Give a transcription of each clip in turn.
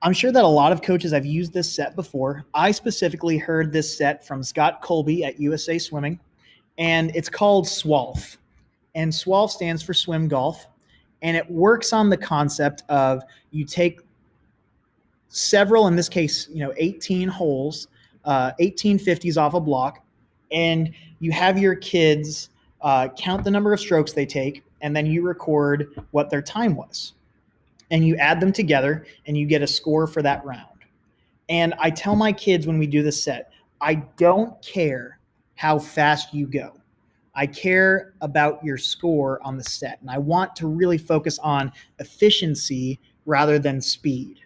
I'm sure that a lot of coaches have used this set before. I specifically heard this set from Scott Colby at USA Swimming, and it's called Swolf. And Swolf stands for swim golf. And it works on the concept of you take several, in this case, 18 holes, 18 50s off a block, and you have your kids count the number of strokes they take, and then you record what their time was. And you add them together, and you get a score for that round. And I tell my kids when we do this set, I don't care how fast you go. I care about your score on the set. And I want to really focus on efficiency rather than speed.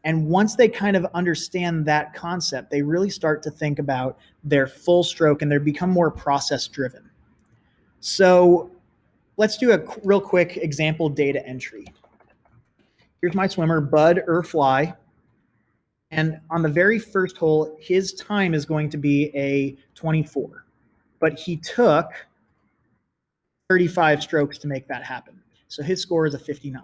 And once they kind of understand that concept, they really start to think about their full stroke and they become more process driven. So let's do a real quick example data entry. Here's my swimmer, Bud Fly. And on the very first hole, his time is going to be a 24. But he took 35 strokes to make that happen. So his score is a 59.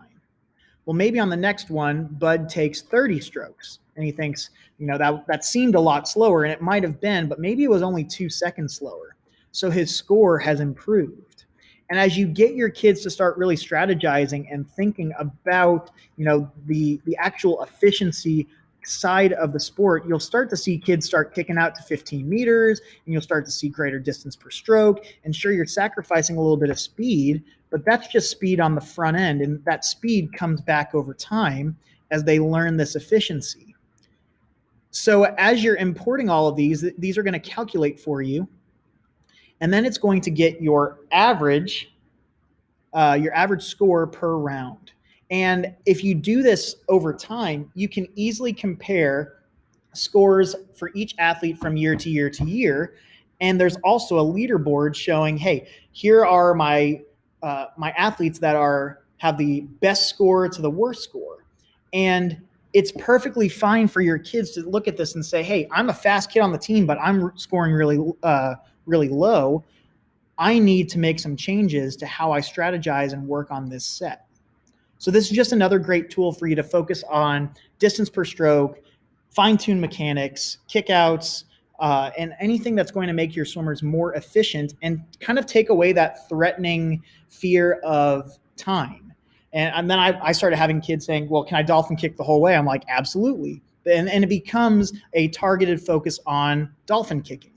Well, maybe on the next one, Bud takes 30 strokes and he thinks, that seemed a lot slower, and it might have been, but maybe it was only 2 seconds slower. So his score has improved. And as you get your kids to start really strategizing and thinking about, the actual efficiency side of the sport, you'll start to see kids start kicking out to 15 meters, and you'll start to see greater distance per stroke. And sure, you're sacrificing a little bit of speed, but that's just speed on the front end. And that speed comes back over time as they learn this efficiency. So as you're importing all of these are going to calculate for you. And then it's going to get your average score per round. And if you do this over time, you can easily compare scores for each athlete from year to year to year. And there's also a leaderboard showing, hey, here are my athletes that have the best score to the worst score. And it's perfectly fine for your kids to look at this and say, hey, I'm a fast kid on the team, but I'm scoring really low. I need to make some changes to how I strategize and work on this set. So this is just another great tool for you to focus on distance per stroke, fine-tune mechanics, kickouts, and anything that's going to make your swimmers more efficient and kind of take away that threatening fear of time. And then I started having kids saying, well, can I dolphin kick the whole way? I'm like, absolutely. And it becomes a targeted focus on dolphin kicking.